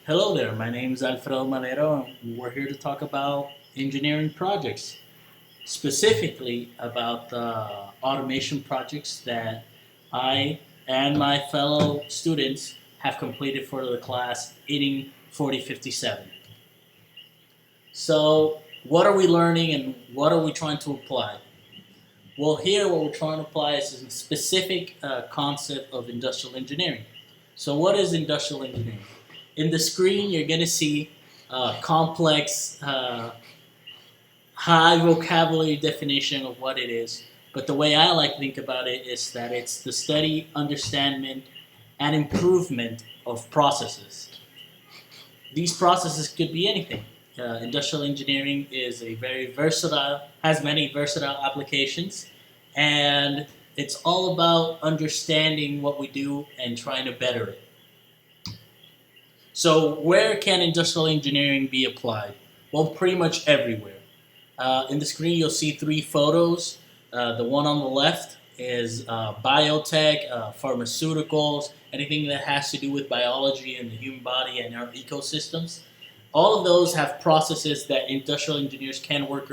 Hello there, my name is Alfredo Madero, and we're here to talk about engineering projects, specifically about the automation projects that I and my fellow students have completed for the class ININ 4057. So, what are we learning and what are we trying to apply? Well, here what we're trying to apply is a specific concept of industrial engineering. So, what is industrial engineering? In the screen, you're going to see complex, high vocabulary definition of what it is. But the way I like to think about it is that it's the study, understanding, and improvement of processes. These processes could be anything. Industrial engineering is a very versatile, has many versatile applications, and it's all about understanding what we do and trying to better it. So where can industrial engineering be applied? Well, pretty much everywhere. In the screen, you'll see three photos. The one on the left is biotech, pharmaceuticals, anything that has to do with biology and the human body and our ecosystems. All of those have processes that industrial engineers can work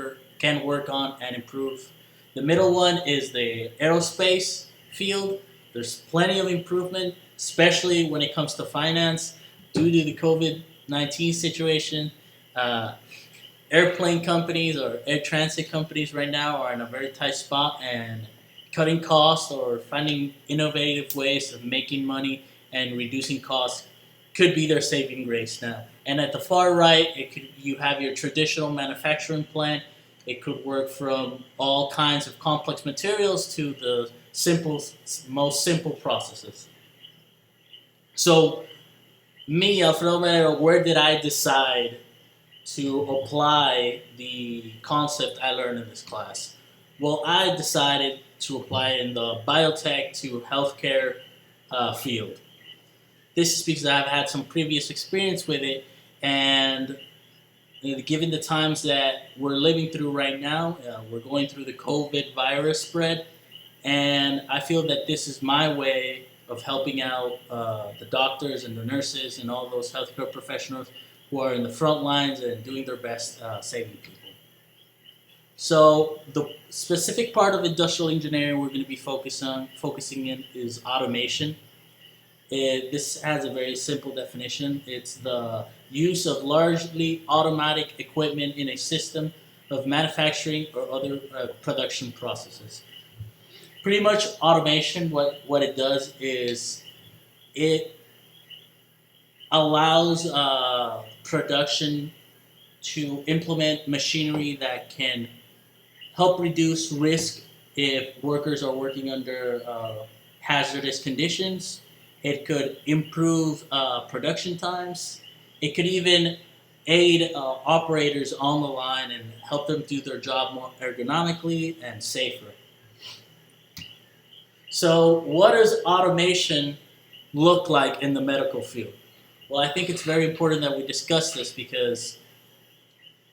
on and improve. The middle one is the aerospace field. There's plenty of improvement, especially when it comes to finance. Due to the COVID-19 situation, airplane companies or air transit companies right now are in a very tight spot, and cutting costs or finding innovative ways of making money and reducing costs could be their saving grace now. And at the far right, you have your traditional manufacturing plant. It could work from all kinds of complex materials to the most simple processes. So, me, Alfredo, where did I decide to apply the concept I learned in this class? Well, I decided to apply in the biotech to healthcare field. This is because I've had some previous experience with it, and given the times that we're living through right now, we're going through the COVID virus spread, and I feel that this is my way of helping out the doctors and the nurses and all those healthcare professionals who are in the front lines and doing their best saving people. So the specific part of industrial engineering we're going to be focusing in is automation. This has a very simple definition. It's the use of largely automatic equipment in a system of manufacturing or other production processes. Pretty much automation, what it does is it allows production to implement machinery that can help reduce risk if workers are working under hazardous conditions. It could improve production times. It could even aid operators on the line and help them do their job more ergonomically and safer. So what does automation look like in the medical field? Well, I think it's very important that we discuss this because,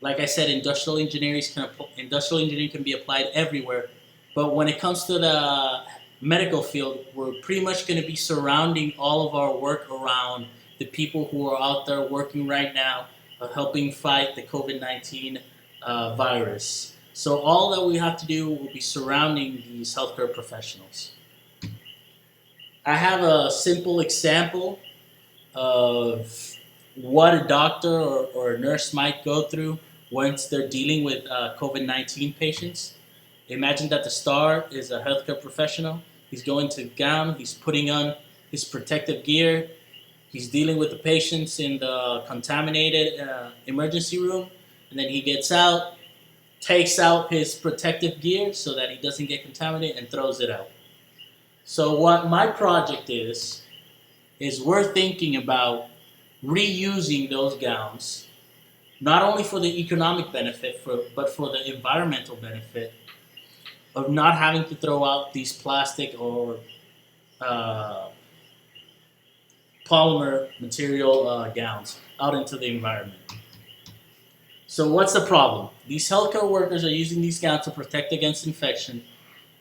like I said, industrial engineering can be applied everywhere. But when it comes to the medical field, we're pretty much going to be surrounding all of our work around the people who are out there working right now, helping fight the COVID-19 virus. So all that we have to do will be surrounding these healthcare professionals. I have a simple example of what a doctor or a nurse might go through once they're dealing with COVID-19 patients. Imagine that the star is a healthcare professional. He's going to gown, he's putting on his protective gear, he's dealing with the patients in the contaminated emergency room, and then he gets out, takes out his protective gear so that he doesn't get contaminated and throws it out. So what my project is we're thinking about reusing those gowns, not only for the economic benefit, but for the environmental benefit of not having to throw out these plastic or polymer material gowns out into the environment. So what's the problem? These healthcare workers are using these gowns to protect against infection,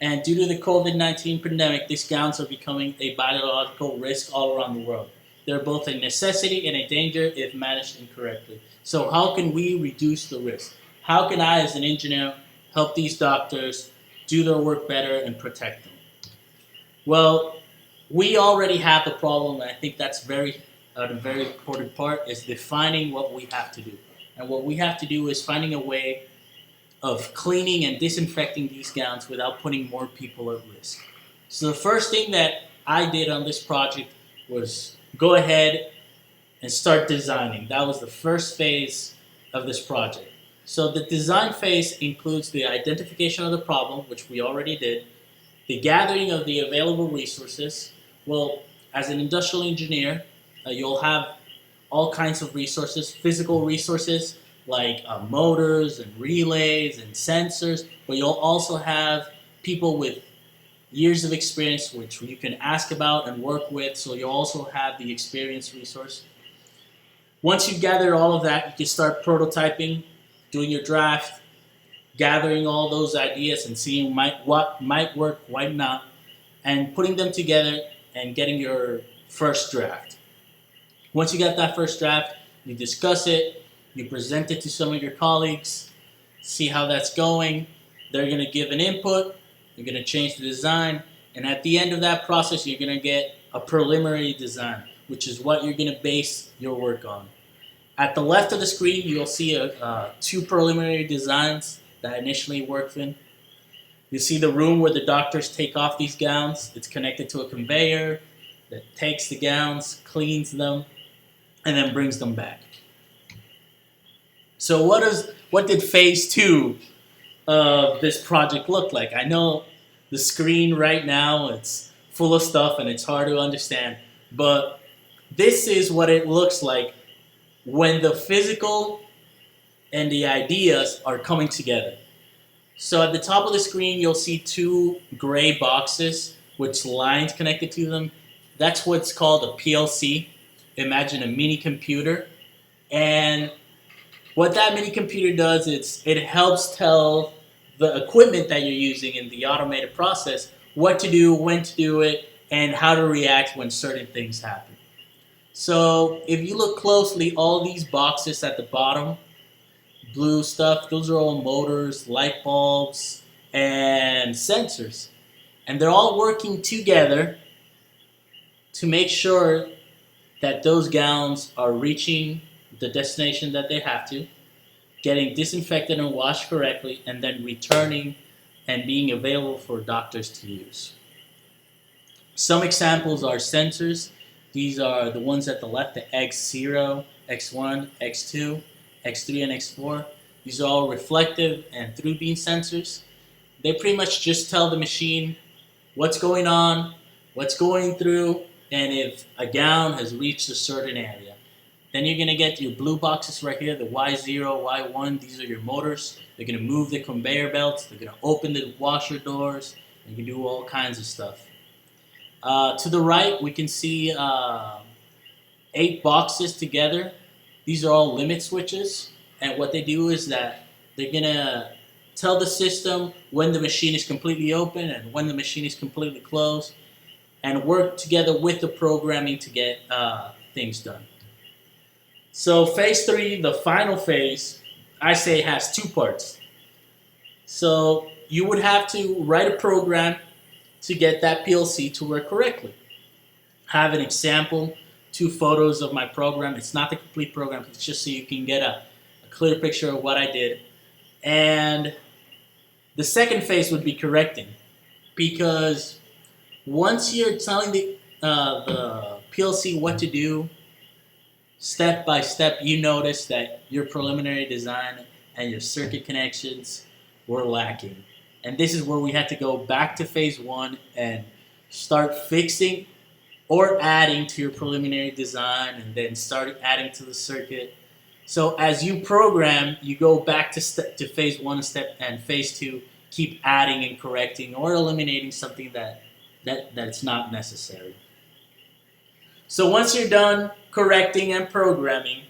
and due to the COVID-19 pandemic, these gowns are becoming a biological risk all around the world. They're both a necessity and a danger if managed incorrectly. So how can we reduce the risk? How can I, as an engineer, help these doctors do their work better and protect them? Well, we already have the problem, and I think that's a very important part, is defining what we have to do. And what we have to do is finding a way of cleaning and disinfecting these gowns without putting more people at risk. So the first thing that I did on this project was go ahead and start designing. That was the first phase of this project. So the design phase includes the identification of the problem, which we already did, the gathering of the available resources. Well, as an industrial engineer, you'll have all kinds of resources, physical resources like motors and relays and sensors, but you'll also have people with years of experience which you can ask about and work with, so you'll also have the experience resource. Once you gather all of that, you can start prototyping, doing your draft, gathering all those ideas and seeing what might work, what not, and putting them together and getting your first draft. Once you get that first draft, you discuss it, you present it to some of your colleagues, see how that's going. They're going to give an input, you're going to change the design, and at the end of that process, you're going to get a preliminary design, which is what you're going to base your work on. At the left of the screen, you'll see two preliminary designs that I initially worked in. You see the room where the doctors take off these gowns. It's connected to a conveyor that takes the gowns, cleans them, and then brings them back. So what did phase 2 of this project look like? I know the screen right now, it's full of stuff and it's hard to understand, but this is what it looks like when the physical and the ideas are coming together. So at the top of the screen, you'll see two gray boxes with lines connected to them. That's what's called a PLC. Imagine a mini computer. And what that mini computer does is it helps tell the equipment that you're using in the automated process what to do, when to do it, and how to react when certain things happen. So if you look closely, all these boxes at the bottom, blue stuff, those are all motors, light bulbs, and sensors. And they're all working together to make sure that those gowns are reaching the destination that they have to, getting disinfected and washed correctly, and then returning and being available for doctors to use. Some examples are sensors. These are the ones at the left, the X0, X1, X2, X3, and X4. These are all reflective and through beam sensors. They pretty much just tell the machine what's going on, what's going through, and if a gown has reached a certain area. Then you're going to get your blue boxes right here, the Y0, Y1. These are your motors. They're going to move the conveyor belts. They're going to open the washer doors. You can do all kinds of stuff. To the right, we can see 8 boxes together. These are all limit switches. And what they do is that they're going to tell the system when the machine is completely open and when the machine is completely closed, and work together with the programming to get things done. So phase 3, the final phase, I say has 2 parts. So you would have to write a program to get that PLC to work correctly. I have an example, 2 photos of my program. It's not the complete program, it's just so you can get a clear picture of what I did. And the second phase would be correcting, because once you're telling the PLC what to do, step by step, you notice that your preliminary design and your circuit connections were lacking. And this is where we had to go back to phase 1 and start fixing or adding to your preliminary design, and then start adding to the circuit. So as you program, you go back to phase 1 and phase 2, keep adding and correcting or eliminating something that's not necessary. So once you're done correcting and programming,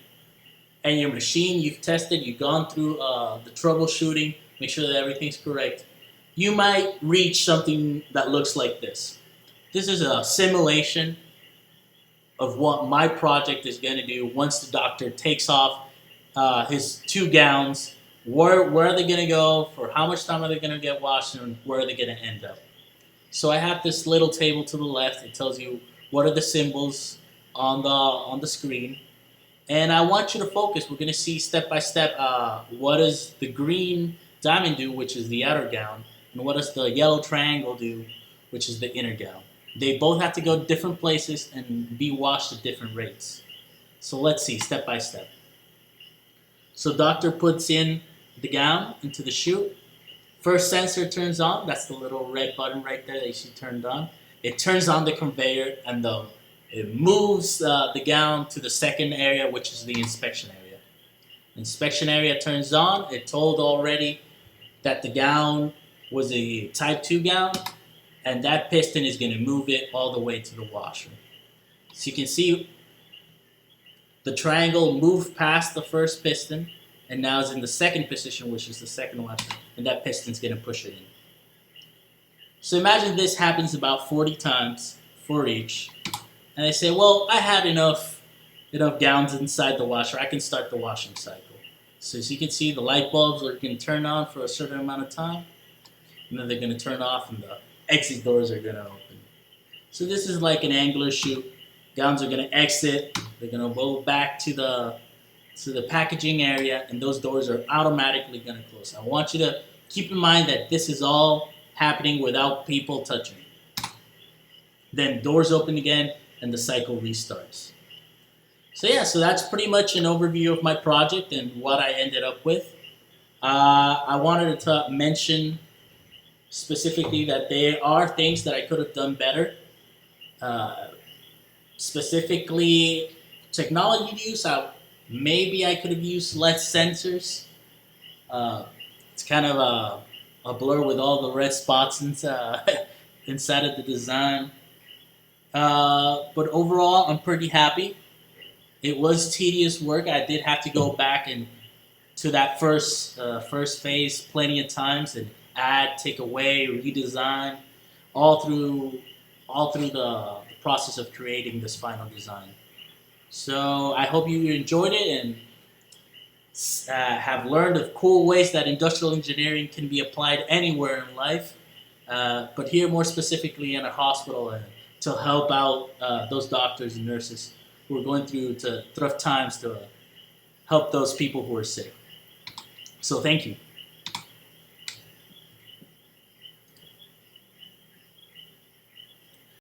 and your machine you've tested, you've gone through the troubleshooting, make sure that everything's correct, you might reach something that looks like this. This is a simulation of what my project is going to do once the doctor takes off his 2 gowns. Where are they going to go? For how much time are they going to get washed? And where are they going to end up? So I have this little table to the left. It tells you what are the symbols on the screen. And I want you to focus. We're going to see step by step what does the green diamond do, which is the outer gown, and what does the yellow triangle do, which is the inner gown. They both have to go different places and be washed at different rates. So let's see step by step. So doctor puts in the gown into the chute. First sensor turns on. That's the little red button right there that you see turned on. It turns on the conveyor and it moves the gown to the second area, which is the inspection area. Inspection area turns on. It told already that the gown was a type 2 gown, and that piston is going to move it all the way to the washer. So you can see the triangle moved past the first piston and now is in the second position, which is the second washer, and that piston's going to push it in. So imagine this happens about 40 times for each. And they say, well, I had enough gowns inside the washer. I can start the washing cycle. So as you can see, the light bulbs are going to turn on for a certain amount of time, and then they're going to turn off, and the exit doors are going to open. So this is like an angular chute. Gowns are going to exit. They're going to go back to the packaging area, and those doors are automatically going to close. I want you to keep in mind that this is all happening without people touching it. Then doors open again, and the cycle restarts. So yeah, so that's pretty much an overview of my project and what I ended up with. I wanted to mention specifically that there are things that I could have done better. Specifically, technology use, maybe I could have used less sensors. It's kind of a blur with all the red spots inside of the design. But overall, I'm pretty happy. It was tedious work. I did have to go back and to that first phase plenty of times and add, take away, redesign, all through the process of creating this final design. So I hope you enjoyed it and have learned of cool ways that industrial engineering can be applied anywhere in life, but here more specifically in a hospital to help out those doctors and nurses who are going through tough times to help those people who are sick. So thank you.